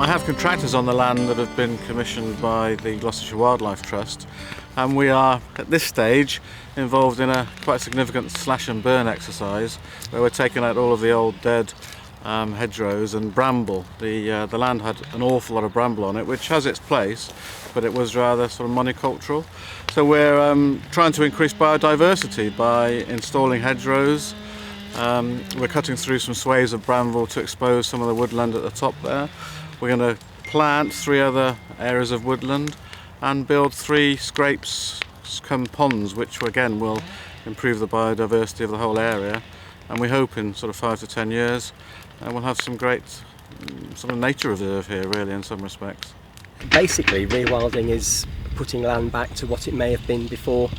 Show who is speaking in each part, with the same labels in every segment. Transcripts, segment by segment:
Speaker 1: I have contractors on the land that have been commissioned by the Gloucestershire Wildlife Trust, and we are at this stage involved in a quite significant slash and burn exercise where we're taking out all of the old dead hedgerows and bramble. The land had an awful lot of bramble on it, which has its place, but it was rather sort of monocultural. So we're trying to increase biodiversity by installing hedgerows. We're cutting through some swathes of bramble to expose some of the woodland at the top there. We're going to plant 3 other areas of woodland and build 3 scrapes cum ponds, which again will improve the biodiversity of the whole area. And we hope in sort of 5 to 10 years we'll have some great sort of nature reserve here, really, in some respects.
Speaker 2: Basically, rewilding is putting land back to what it may have been before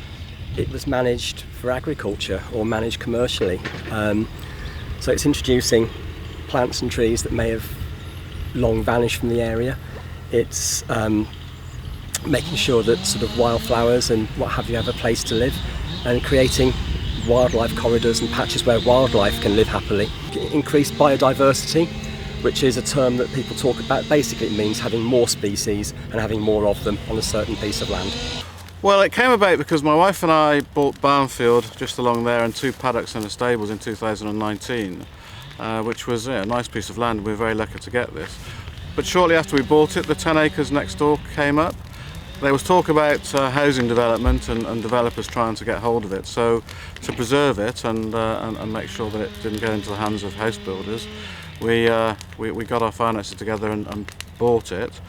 Speaker 2: it was managed for agriculture or managed commercially. So it's introducing plants and trees that may have long vanished from the area. It's making sure that sort of wildflowers and what have you have a place to live, and creating wildlife corridors and patches where wildlife can live happily. Increased biodiversity, which is a term that people talk about. Basically it means having more species and having more of them on a certain piece of land.
Speaker 1: Well, it came about because my wife and I bought Barnfield just along there and 2 paddocks and the stables in 2019, which was a nice piece of land. We were very lucky to get this. But shortly after we bought it, the 10 acres next door came up. There was talk about housing development and developers trying to get hold of it. So to preserve it and make sure that it didn't go into the hands of house builders, we got our finances together and bought it.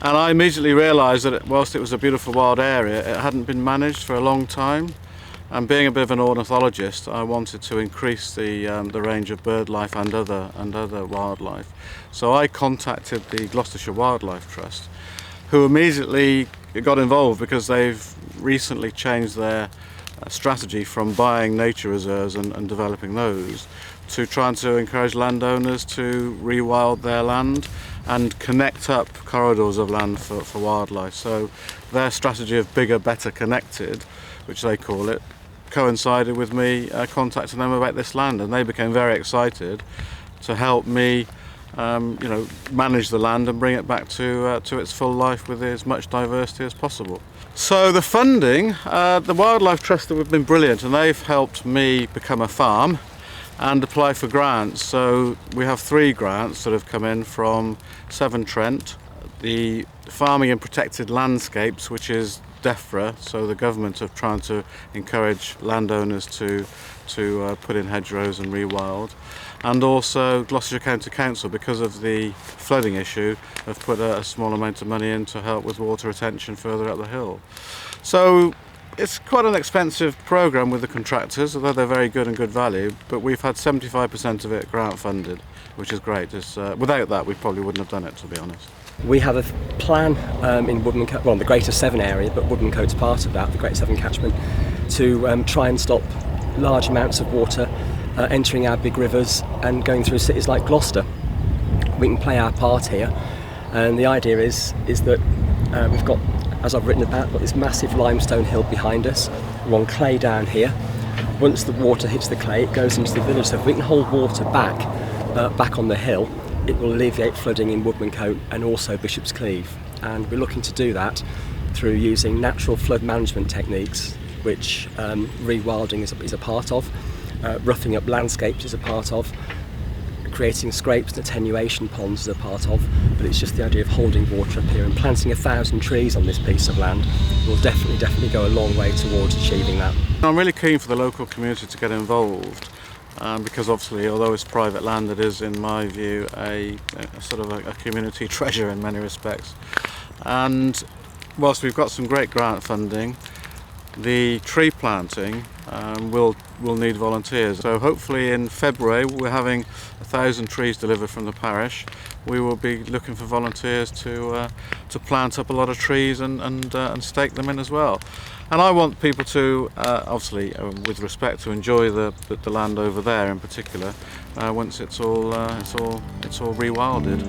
Speaker 1: And I immediately realised that whilst it was a beautiful wild area, it hadn't been managed for a long time. And being a bit of an ornithologist, I wanted to increase the range of bird life and other wildlife. So I contacted the Gloucestershire Wildlife Trust, who immediately got involved because they've recently changed their strategy from buying nature reserves and developing those to trying to encourage landowners to rewild their land and connect up corridors of land for wildlife. So their strategy of bigger, better, connected, which they call it, coincided with me contacting them about this land, and they became very excited to help me manage the land and bring it back to its full life with as much diversity as possible. So the funding, the Wildlife Trust have been brilliant, and they've helped me become a farm and apply for grants. So we have 3 grants that have come in from Severn Trent, the Farming and Protected Landscapes, which is DEFRA, so the government are trying to encourage landowners to put in hedgerows and rewild, and also Gloucestershire County Council, because of the flooding issue, have put a small amount of money in to help with water retention further up the hill. So it's quite an expensive programme with the contractors, although they're very good and good value, but we've had 75% of it grant funded, which is great. Without that we probably wouldn't have done it, to be honest.
Speaker 2: We have a plan in Woodmancote, well, the Greater Severn area, but Woodmancote's part of that, the Greater Severn catchment, to try and stop large amounts of water entering our big rivers and going through cities like Gloucester. We can play our part here, and the idea is that we've got, as I've written about, got this massive limestone hill behind us. We're on clay down here. Once the water hits the clay, it goes into the village. So if we can hold water back on the hill, it will alleviate flooding in Woodmancote and also Bishop's Cleeve. And we're looking to do that through using natural flood management techniques, which rewilding is a part of, roughing up landscapes is a part of, creating scrapes and attenuation ponds is a part of, but it's just the idea of holding water up here, and planting 1,000 trees on this piece of land will definitely go a long way towards achieving that.
Speaker 1: I'm really keen for the local community to get involved, because obviously, although it's private land, it is, in my view, a sort of a community treasure in many respects. And whilst we've got some great grant funding, the tree planting will need volunteers. So hopefully in February we're having 1,000 trees delivered from the parish. We will be looking for volunteers to plant up a lot of trees and stake them in as well. And I want people to, obviously, with respect, to enjoy the land over there in particular, once it's all rewilded.